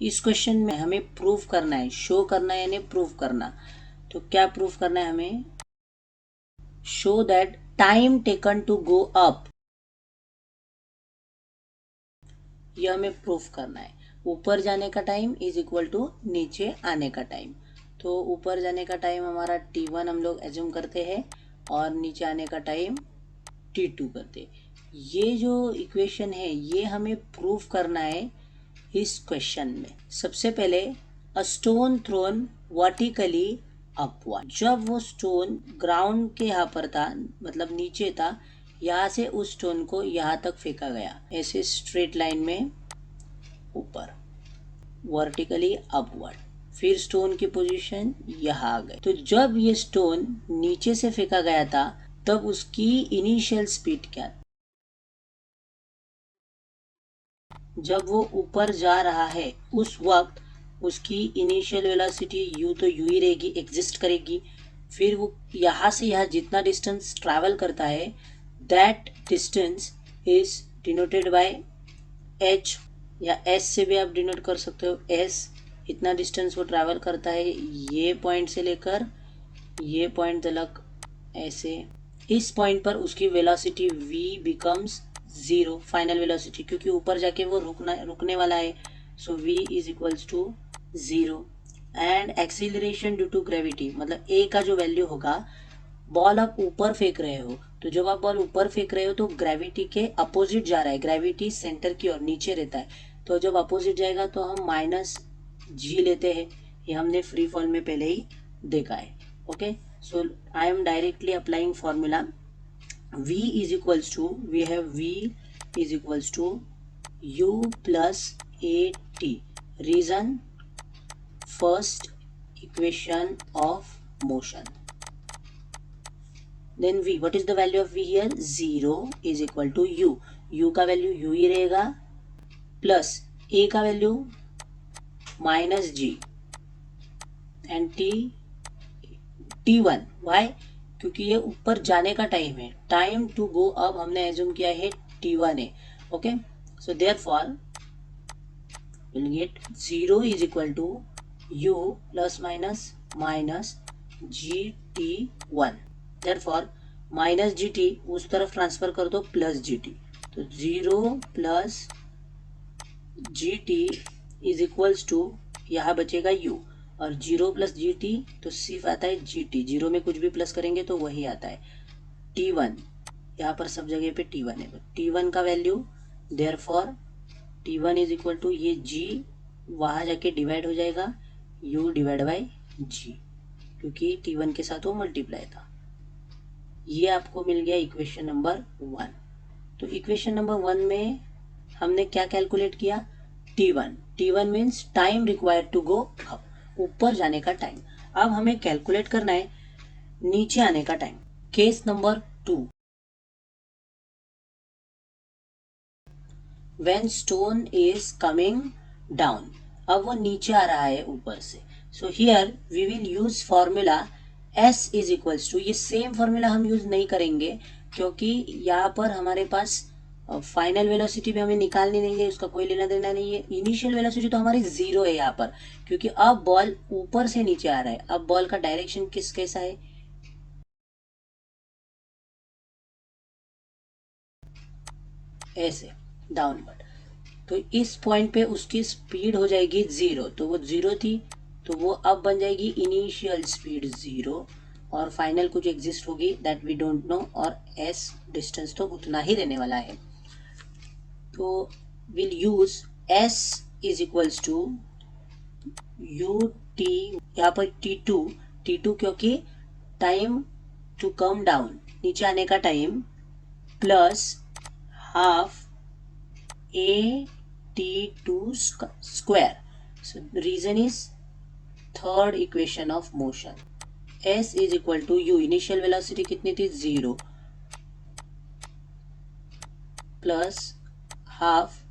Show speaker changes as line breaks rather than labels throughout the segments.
इस क्वेश्चन में हमें प्रूव करना है, शो करना है यानी प्रूव करना। तो क्या प्रूव करना है हमें? Show that time taken to go up, यह हमें प्रूफ करना है। ऊपर जाने का टाइम इज इक्वल टू नीचे आने का टाइम। तो ऊपर जाने का टाइम हमारा t1 हम लोग एज्यूम करते हैं और नीचे आने का टाइम t2 करते हैं। ये जो इक्वेशन है ये हमें प्रूफ करना है इस क्वेश्चन में। सबसे पहले a stone thrown vertically upward, जब वो स्टोन ग्राउंड के यहाँ पर था, मतलब नीचे था, यहाँ से उस स्टोन को यहाँ तक फेंका गया, ऐसे स्ट्रेट लाइन में ऊपर, वर्टिकली अपवर्ड। फिर स्टोन की पोजीशन यहाँ आ गई। तो जब ये स्टोन नीचे से फेंका गया था तब उसकी इनिशियल स्पीड क्या थी? जब वो ऊपर जा रहा है उस वक्त उसकी इनिशियल वेलोसिटी यू तो यू ही रहेगी, एग्जिस्ट करेगी। फिर वो यहाँ से यहाँ जितना डिस्टेंस ट्रैवल करता है that distance is denoted by H, या एस से भी आप डिनोट कर सकते हो। एस इतना डिस्टेंस वो ट्रैवल करता है ये पॉइंट से लेकर ये पॉइंट तक, ऐसे इस पॉइंट पर उसकी velocity v becomes zero, final velocity, क्योंकि ऊपर जाके वो रुकने वाला है। So v is equals to zero. And acceleration due to gravity, मतलब a का जो वैल्यू होगा, बॉल आप ऊपर फेंक रहे हो, तो जब आप बॉल ऊपर फेंक रहे हो तो ग्रेविटी के अपोजिट जा रहा है, ग्रेविटी सेंटर की ओर नीचे रहता है। तो जब अपोजिट जाएगा तो हम माइनस जी लेते हैं, ये हमने फ्री फॉल में पहले ही देखा है। Okay, so I am directly applying formula v is equals to, we have v is equals to u plus at, reason first equation of motion. Then v, what is the value of v here? 0 is equal to u, u का value u ही रहेगा, plus a का value minus g and t1। Why? क्योंकि ये ऊपर जाने का time है, टाइम टू गो अब हमने एज्यूम किया है t1 है। Okay, so therefore will get 0 is equal to u plus minus minus gt1। Therefore minus gt उस तरफ ट्रांसफर कर दो प्लस gt, तो 0 प्लस gt इज इक्वल्स टू, यहाँ बचेगा u, और 0 प्लस जी टी तो सिर्फ आता है जी टी, जीरो में कुछ भी प्लस करेंगे तो वही आता है t1। यहाँ पर सब जगह पे t1 है, तो t1 का value therefore t1 is equal to, ये g वहाँ जाके डिवाइड हो जाएगा u डिवाइड बाई g, क्योंकि t1 के साथ वो मल्टीप्लाई था। ये आपको मिल गया इक्वेशन नंबर 1। तो इक्वेशन नंबर 1 में हमने क्या कैलकुलेट किया? t1, t1 means time required to go up, ऊपर जाने का टाइम। अब हमें कैलकुलेट करना है नीचे आने का time. Case number 2, when stone is coming down, अब वो नीचे आ रहा है ऊपर से। So here we will use formula s is equals to, ये सेम फॉर्मूला हम यूज नहीं करेंगे क्योंकि यहाँ पर हमारे पास फाइनल वेलोसिटी भी हमें निकालनी नहीं है, उसका कोई लेना देना नहीं है। इनिशियल वेलोसिटी तो हमारी जीरो है यहाँ पर, क्योंकि अब बॉल ऊपर से नीचे आ रहा है। अब बॉल का डायरेक्शन कैसा है? ऐसे डाउनवर्ड। तो इस पॉइंट पे उसकी स्पीड हो जाएगी जीरो, तो वो जीरो थी तो वो अब बन जाएगी इनिशियल स्पीड जीरो, और फाइनल कुछ एग्जिस्ट होगी दैट वी डोंट नो, और एस डिस्टेंस तो उतना ही रहने वाला है। तो will use s is equals to U T, यहाँ पर t2 क्योंकि टाइम टू कम डाउन, नीचे आने का time, plus half a t2 square. So the reason is third equation of motion. S is equal to u, initial velocity कितनी थी? 0, plus half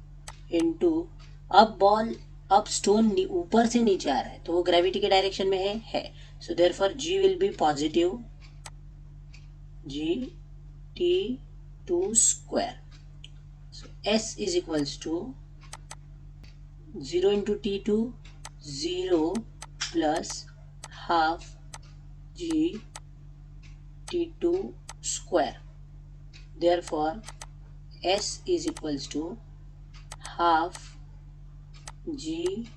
into, अब ball, अब स्टोन ऊपर से नीचे आ रहा है तो वो ग्रेविटी के डायरेक्शन में है। So therefore g will be positive, g t2 square. So s is equals to 0 into T2, 0 plus half G T2 square. Therefore S is equals to half G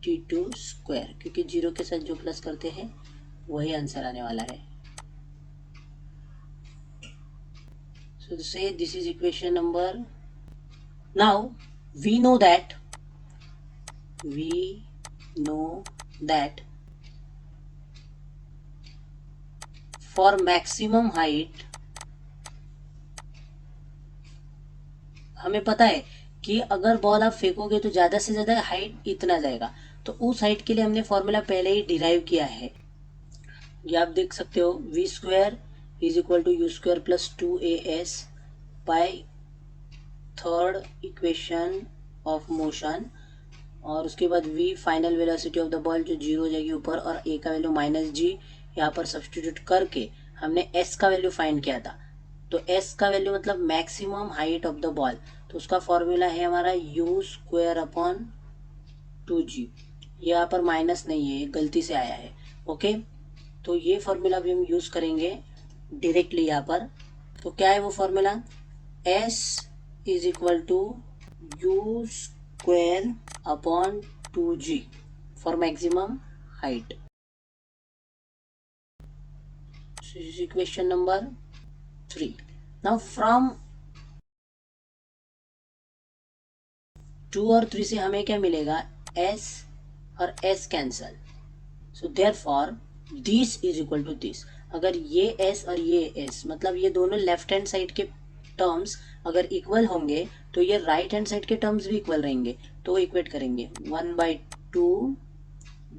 T2 square, क्योंकि 0 के साथ जो plus करते हैं वही answer आने वाला है. So say this is equation number. Now we know that for maximum height हमें पता है कि अगर बॉल आप फेंकोगे तो ज़्यादा से ज़्यादा हाइट इतना जाएगा. तो उस हाइट के लिए हमने फॉर्मूला पहले ही डिराइव किया है. ये आप देख सकते हो, V square is equal to U square plus 2as by third equation of motion. और उसके बाद v final velocity of the ball जो 0 हो जाएगी ऊपर, और a का वैल्यू -g यहाँ पर सब्सटीट्यूट करके हमने s का वैल्यू फाइंड किया था. तो s का वैल्यू मतलब maximum height of the ball. तो उसका फॉर्मूला है हमारा u स्क्वायर अपॉन 2g. यहाँ पर माइनस नहीं है, गलती से आया है. ओके, तो ये फॉर्मूला भी हम यूज करेंगे डायरेक्टली यहाँ पर. तो क्या है वो formula? s is equal to U square upon 2g for maximum height. So this is equation number 3. Now from 2 और 3 से हमें क्या मिलेगा? s और s cancel. So therefore this is equal to this. अगर ये s और ये s मतलब ये दोनों लेफ्ट हैंड साइड के टर्म्स अगर इक्वल होंगे तो ये राइट हैंड साइड के टर्म्स भी इक्वल रहेंगे. तो इक्वेट करेंगे 1/2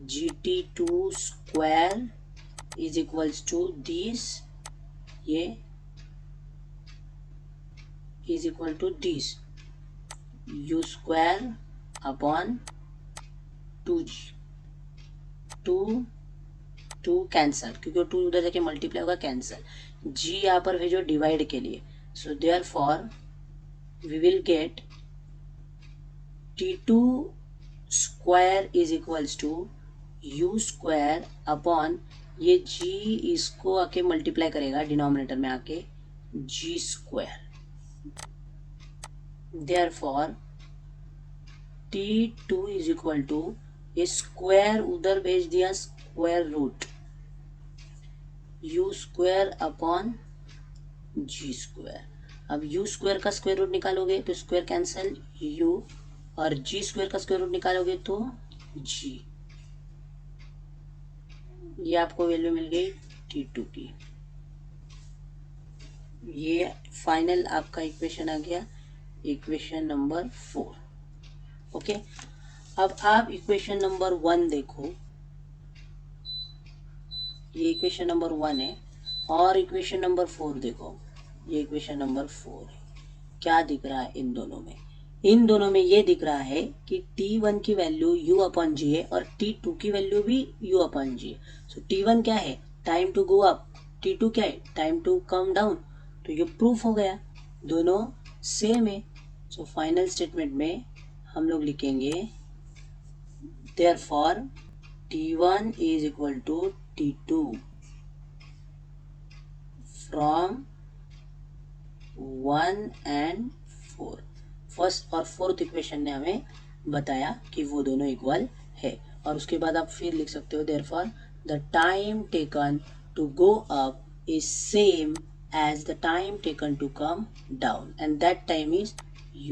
GT2 square is equals to this, ये is equal to this u square upon 2g. 2 cancel, क्योंकि 2 उधर जाके मल्टीप्लाई होगा, कैंसल. g यहाँ पर भेजो डिवाइड के लिए. So therefore we will get T2 square is equals to U square upon ये g इसको आके मल्टीप्लाई करेगा डिनोमिनेटर में आके g square. Therefore T2 is equal to ये स्क्वायर उधर भेज दिया, square root U square upon G square. अब यू स्क्वायर का स्क्वायर रूट निकालोगे तो स्क्वायर कैंसल यू, और जी स्क्वायर का स्क्वायर रूट निकालोगे तो जी. ये आपको वैल्यू मिल गई T2 की. ये फाइनल आपका इक्वेशन आ गया, इक्वेशन नंबर 4. ओके, अब आप इक्वेशन नंबर 1 देखो. ये इक्वेशन नंबर 1 है, और इक्वेशन नंबर 4 देखो. ये इक्वेशन नंबर 4 है. क्या दिख रहा है इन दोनों में? इन दोनों में ये दिख रहा है कि T1 की वैल्यू u अपॉन जी है और T2 की वैल्यू भी u अपॉन जी है. सो T1 क्या है? Time to go up. T2 क्या है? Time to come down. तो ये प्रूफ हो गया, दोनों सेम है. सो फाइनल स्टेटमेंट में हम लोग लिखेंगे therefore T1 is equal to T2 from 1 and 4. First और फोर्थ इक्वेशन ने हमें बताया कि वो दोनों इक्वल है. और उसके बाद आप फिर लिख सकते हो therefore the time taken to go up is same as the time taken to come down, and that time is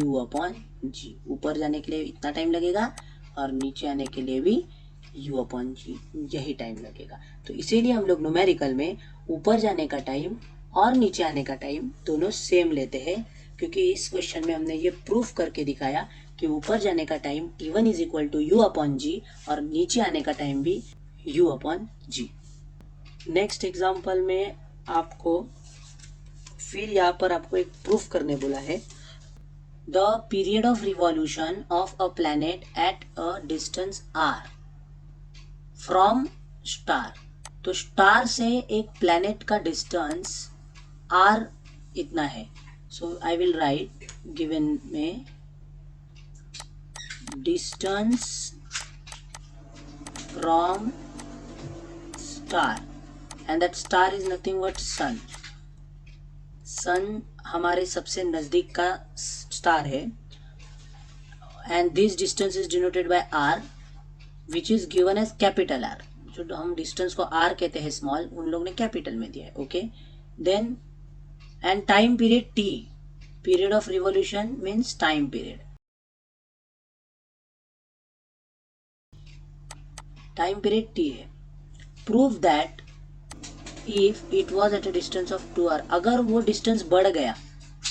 u upon g. ऊपर जाने के लिए इतना टाइम लगेगा और नीचे आने के लिए भी u अपॉन जी यही टाइम लगेगा. तो इसीलिए हम लोग न्यूमेरिकल में ऊपर जाने का टाइम और नीचे आने का टाइम दोनों सेम लेते हैं, क्योंकि इस क्वेश्चन में हमने ये प्रूफ करके दिखाया कि ऊपर जाने का time T1 is equal to u upon g और नीचे आने का टाइम भी u upon g. Next example में आपको फिर यहाँ पर आपको एक प्रूफ करने बोला है. The period of revolution of a planet at a distance r from star. तो स्टार से एक प्लैनेट का डिस्टेंस r इतना है. So I will write given में distance from star and that star is nothing but sun. Sun हमारे सबसे नजदीक का स्टार है and this distance is denoted by R which is given as capital R. जो हम डिस्टेंस को are कहते हैं स्मॉल, उन लोग ने कैपिटल में दिया है। Okay, then and time period T, period of revolution means time period. Time period T है। Prove that if it was at a distance of 2r, अगर वो डिस्टेंस बढ़ गया,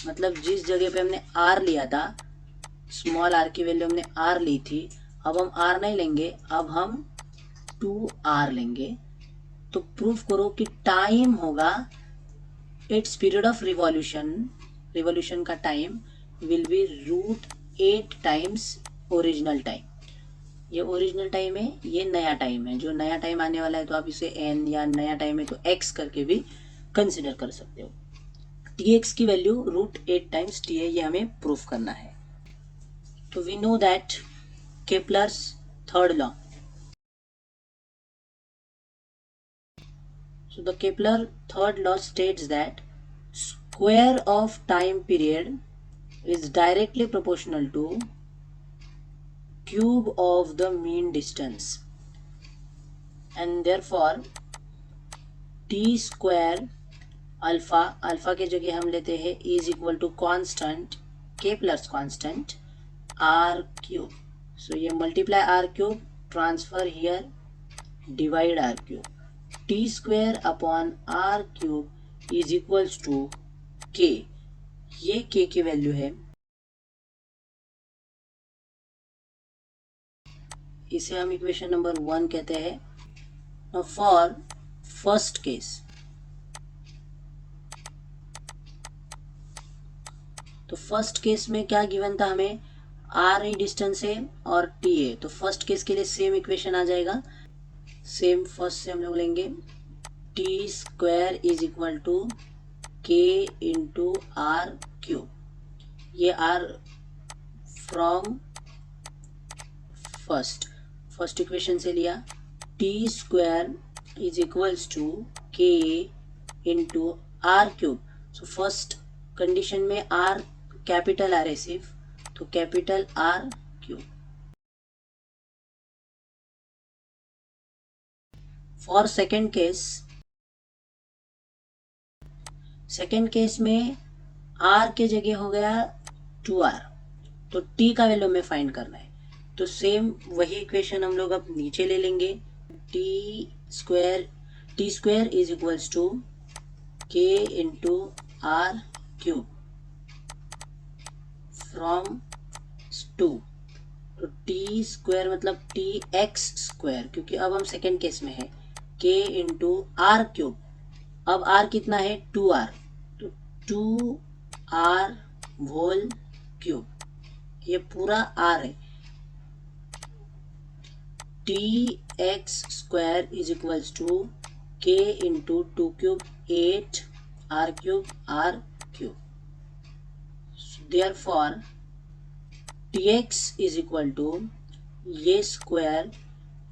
मतलब जिस जगह पे हमने r लिया था, स्मॉल r की वैल्यू हमने r ली थी, अब हम r नहीं लेंगे, अब हम 2r लेंगे, तो प्रूफ करो कि टाइम होगा its period of revolution, revolution का time will be √8 times original time. ये ओरिजिनल टाइम है, ये नया टाइम है। जो नया टाइम आने वाला है तो आप इसे n, या नया टाइम है तो x करके भी कंसिडर कर सकते हो। tx की वैल्यू √8 टाइम्स t है, ये हमें प्रूफ करना है। तो we know that Kepler's third law. So the Kepler third law states that square of time period is directly proportional to cube of the mean distance, and therefore t square alpha, alpha के जगह हम लेते हैं is equal to constant Kepler's constant R cube. So ये multiply R cube, transfer here, divide R cube. T square upon R cube is equals to K, ये के की value है, इसे हम इक्वेशन नंबर 1 कहते हैं। फॉर फर्स्ट केस, तो फर्स्ट केस में क्या गिवन था हमें, आर ही डिस्टेंस है और टी है, तो फर्स्ट केस के लिए सेम इक्वेशन आ जाएगा। सेम फर्स्ट से हम लोग लेंगे T square is equal to K into R cube, ये आर फ्रॉम फर्स्ट इक्वेशन से लिया। T square is equals to K into R cube. So first condition में आर कैपिटल आर है सिर्फ, तो capital R cube. For second case में R के जगह हो गया 2r, तो t का वैल्यू हमें फाइंड करना है। तो सेम वही इक्वेशन हम लोग अब नीचे ले लेंगे। T square is equals to K into R cube from 2, तो टी स्क्वायर मतलब टी एक्स स्क्वायर, क्योंकि अब हम सेकेंड केस में है, के इंटू आर क्यूब। अब आर कितना है 2r, तो 2r होल क्यूब, ये पूरा r है। T X square is equals to K into 2 cube 8 R cube. Therefore T X is equal to, ये स्क्वायर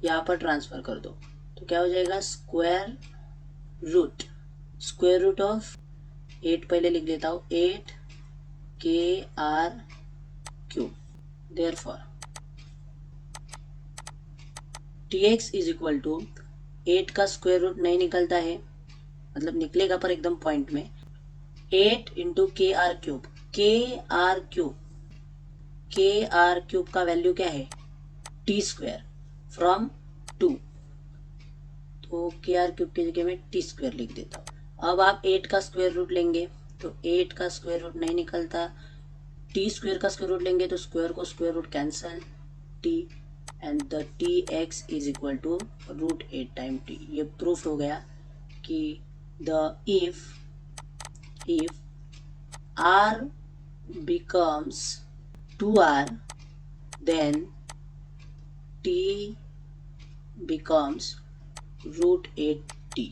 यहाँ पर ट्रांसफर कर दो, तो क्या हो जाएगा स्क्वायर रूट ऑफ 8, पहले लिख देता हूँ 8 K R cube. Therefore T X is equal to 8 का स्क्वायर रूट नहीं निकलता है, मतलब निकलेगा पर एकदम पॉइंट में, 8 इंटू के आर क्यूब। के आर क्यूब का वैल्यू क्या है टी स्क्वायर फ्रॉम 2, तो के आर क्यूब की जगह में टी स्क्वायर लिख देता हूँ। अब आप 8 का स्क्वायर रूट लेंगे तो 8 का स्क्वायर रूट नहीं निकलता, टी स्क्वायर का स्क्वायर रूट लेंगे तो स्क्वायर को square root cancel, T and the T X is equal to √8 time T. ये प्रूफ हो गया कि the if r becomes 2r then t becomes √8t।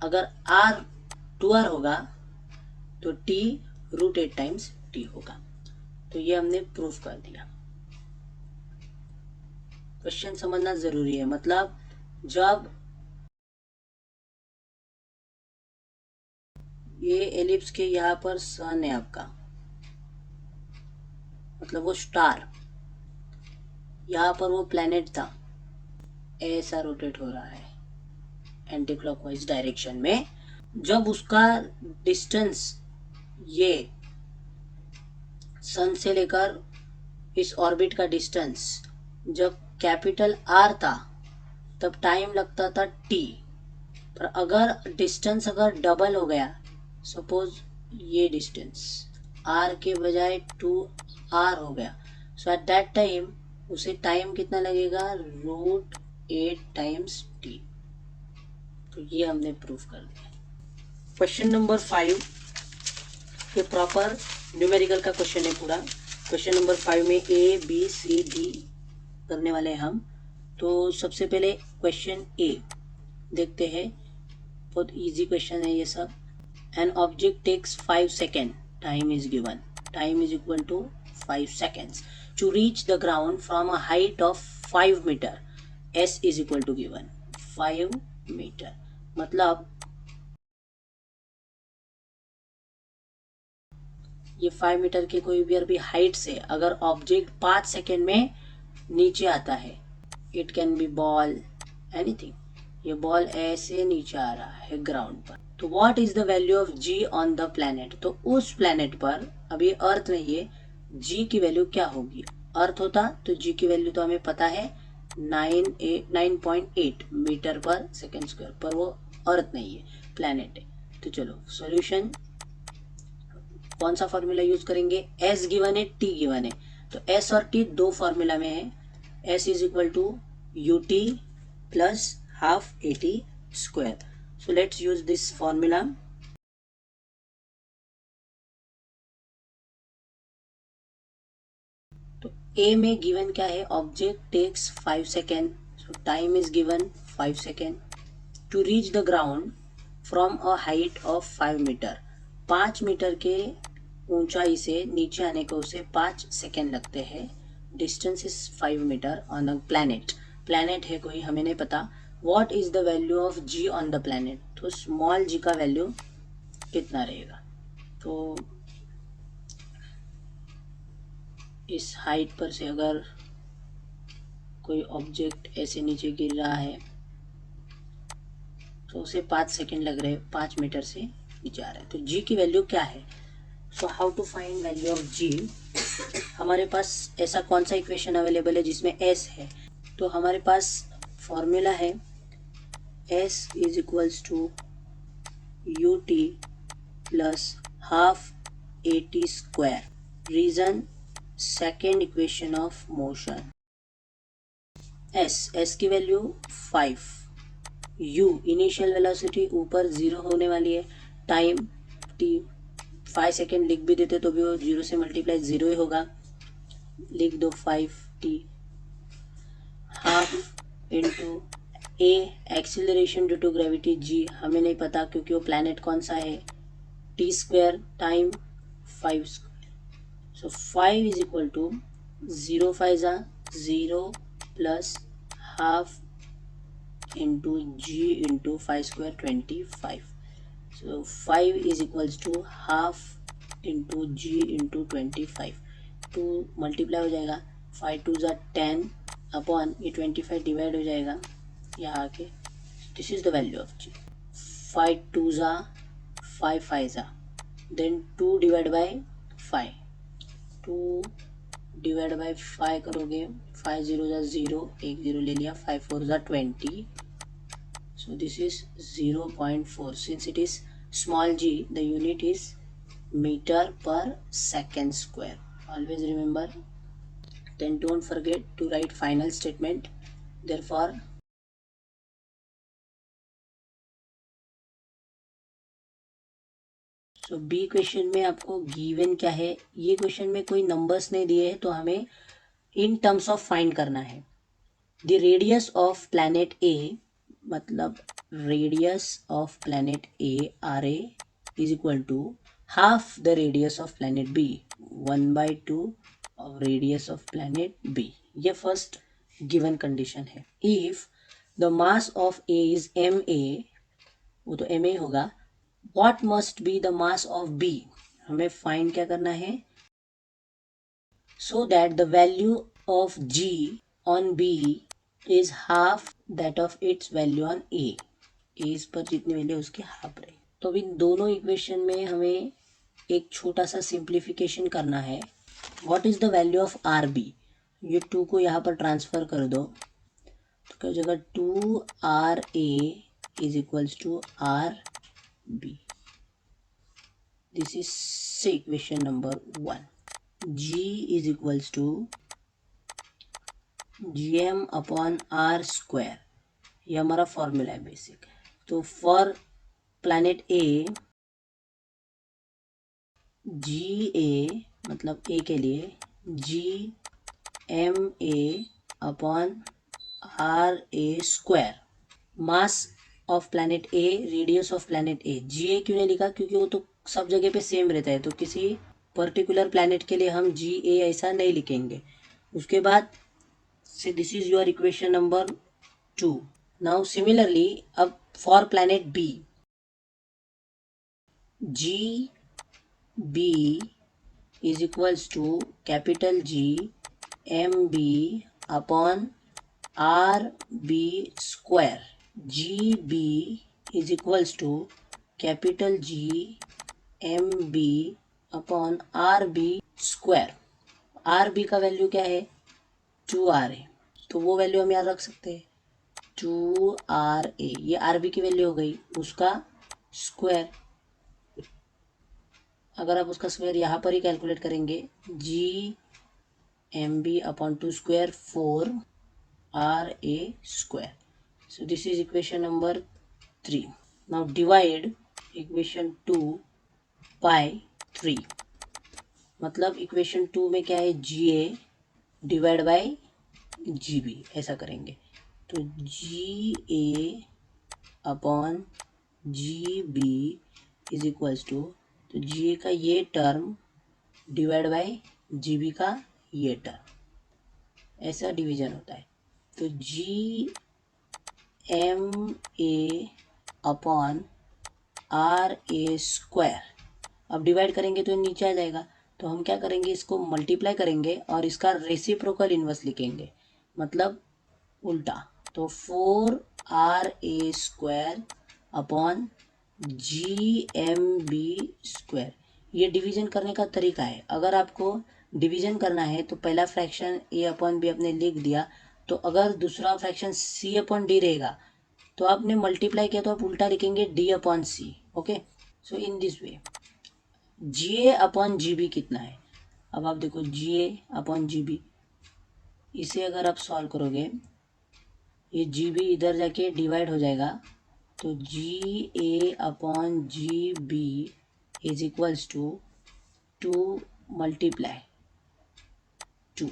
अगर r 2r होगा तो t √8 टाइम्स t होगा। तो ये हमने प्रूफ कर दिया। क्वेश्चन समझना जरूरी है। मतलब जब ये एलिप्स के यहाँ पर सन है आपका, मतलब वो स्टार, यहाँ पर वो प्लेनेट था, ऐसा रोटेट हो रहा है एंटी क्लॉकवाइज डायरेक्शन में। जब उसका डिस्टेंस ये सन से लेकर इस ऑर्बिट का डिस्टेंस जब कैपिटल आर था तब टाइम लगता था टी। पर अगर डिस्टेंस अगर डबल हो गया, सपोज ये डिस्टेंस आर के बजाय 2r हो गया, सो एट दैट टाइम उसे टाइम कितना लगेगा, √8 टाइम्स टी। तो ये हमने प्रूफ कर दिया। क्वेश्चन नंबर 5 ये प्रॉपर न्यूमेरिकल का क्वेश्चन है पूरा। क्वेश्चन नंबर 5 में A B C D करने वाले हैं हम। तो सबसे पहले क्वेश्चन ए देखते हैं, बहुत इजी क्वेश्चन है ये सब। An object takes 5 second, time is given, time is equal to 5 seconds to reach the ground from a height of 5 metre, S is equal to given 5 metre. मतलब ये 5 मीटर के कोई भी हाइट से अगर ऑब्जेक्ट 5 सेकेंड में नीचे आता है, it can be ball anything, ये बॉल ऐसे नीचे आ रहा है ग्राउंड पर, तो what is the value of G on the planet. तो उस प्लेनेट पर, अभी अर्थ नहीं है, जी की वैल्यू क्या होगी। अर्थ होता तो जी की वैल्यू तो हमें पता है 9.8 मीटर पर सेकेंड स्क्वायर, पर वो अर्थ नहीं है, प्लेनेट है। तो चलो सॉल्यूशन, कौन सा फॉर्मूला यूज करेंगे, एस गिवन है, टी गिवन है, तो एस और टी दो फॉर्मूला में है। S is equal to U T plus half A T square. So let's use this formula. तो ए में गिवन क्या है, object takes 5 second, so time is given 5 second to reach the ground from a height of 5 metre. 5 metre के ऊंचाई से नीचे आने को उसे 5 सेकेंड लगते हैं। Distance is 5 metre on a planet, planet है कोई हमें नहीं पता। What is the value of G on the planet, तो स्मॉल जी का वैल्यू कितना रहेगा। तो इस हाइट पर से अगर कोई ऑब्जेक्ट ऐसे नीचे गिर रहा है तो उसे 5 सेकेंड लग रहे हैं, 5 मीटर से नीचे आ रहा है, तो जी की वैल्यू क्या है। So how to find value of g. हमारे पास ऐसा कौन सा इक्वेशन अवेलेबल है जिसमें एस है, तो हमारे पास फॉर्मूला है S is equals to U T plus half A T square. Reason, second equation of motion. S की वैल्यू 5, यू इनिशियल वेलोसिटी ऊपर 0 होने वाली है, टाइम टी 5 सेकेंड लिख भी देते तो भी वो 0 से मल्टीप्लाई 0 ही होगा, लिख दो 5t, half into a acceleration due to gravity, g हमें नहीं पता क्योंकि वो प्लैनेट कौन सा है, T square time 5 square. So 5 is equal to 0 5 ज़ा 0 plus half into g into 5 square 25। So 5 is equals to half into g into 25, 2 multiply हो जाएगा, 5 2 ज़ा 10 अपॉन ये 25 डिवाइड हो जाएगा यहाँ आके, this is the value of g. 5 2 ज़ा 5 5 ज़ा, then 2 divide by 5, 2 divide by 5 करोगे, 5 0 ज़ा 0, एक 0 ले लिया, 5 4 ज़ा 20, so this is 0.4. Since it is small g, the unit is meter per second square. Always remember. Then don't forget to write final statement. Therefore, so B question में आपको given क्या है, ये क्वेश्चन में कोई नंबर्स नहीं दिए हैं तो हमें इन टर्म्स ऑफ फाइंड करना है। The radius of planet A, मतलब radius of planet A R A is equal to half the radius of planet B, 1/2 of radius of planet B. ये फर्स्ट गिवन कंडीशन है। If the mass of A is M A, वो तो M A होगा, what must be the mass of B, हमें find क्या करना है, so that the value of G on B is half that of its value on A. A इस पर जितनी वैल्यू उसकी हाफ रहे। तो इन दोनों इक्वेशन में हमें एक छोटा सा सिंप्लीफिकेशन करना है। What is the value of R B, ये 2 को यहाँ पर ट्रांसफर कर दो, तो क्या हो जाएगा 2RA is equals to RB। This is equation number 1। G is equals to GM upon R square, ये हमारा फॉर्मूला है बेसिक। तो फॉर प्लैनेट ए, जी ए मतलब ए के लिए GMA upon RA square, mass of planet A, radius of planet A. GA क्यों नहीं लिखा, क्योंकि वो तो सब जगह पे सेम रहता है, तो किसी पर्टिकुलर प्लैनेट के लिए हम GA ऐसा नहीं लिखेंगे। उसके बाद से this is your equation number 2। Now similarly अब for planet B, GB is equals to capital G MB upon RB square. GB is equals to capital G MB upon RB square. RB का value क्या है, 2RA, तो वो value हम यहाँ रख सकते हैं 2RA, ये RB की वैल्यू हो गई, उसका स्क्वायर। अगर आप उसका स्क्वायर यहाँ पर ही कैलकुलेट करेंगे, GMB upon 2 square 4RA square. So this is equation number 3। Now divide equation 2 by 3, मतलब इक्वेशन 2 में क्या है, GA डिवाइड बाय GB, ऐसा करेंगे। तो GA upon GB is equals to, तो GA का ये टर्म डिवाइड बाय GB का ये टर्म, ऐसा डिवीजन होता है। तो GMA अपॉन RA स्क्वायर, अब डिवाइड करेंगे तो नीचे आ जाएगा, तो हम क्या करेंगे, इसको मल्टीप्लाई करेंगे और इसका रेसिप्रोकल इन्वर्स लिखेंगे, मतलब उल्टा। तो 4RA square upon GMB square, ये डिवीजन करने का तरीका है। अगर आपको डिवीजन करना है तो पहला फ्रैक्शन A अपॉन B आपने लिख दिया, तो अगर दूसरा फ्रैक्शन C अपॉन D रहेगा तो आपने मल्टीप्लाई किया तो आप उल्टा लिखेंगे D upon C। Okay, so in this way GA upon GB कितना है, अब आप देखो GA अपॉन GB, इसे अगर आप सॉल्व करोगे, ये GB इधर जाके डिवाइड हो जाएगा, तो GA upon GB is equals to 2 multiply 2।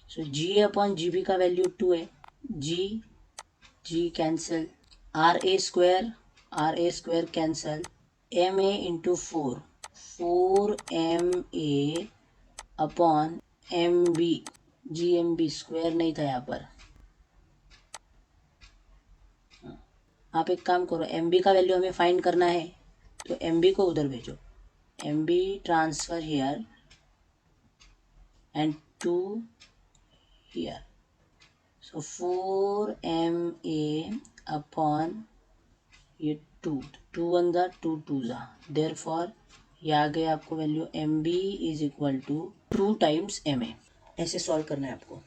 सो GA अपॉन GB का वैल्यू 2 है, G cancel, RA square cancel, MA into 4MA upon MB, GMB square नहीं था यहाँ पर। आप एक काम करो, MB का वैल्यू हमें फाइंड करना है, तो MB को उधर भेजो, MB transfer here and 2 here. So 4MA upon ये 2 वन ज़ा 2 ज़ा, देयरफॉर ये आ गया आपको value MB is equal to 2 times MA। ऐसे सॉल्व करना है आपको।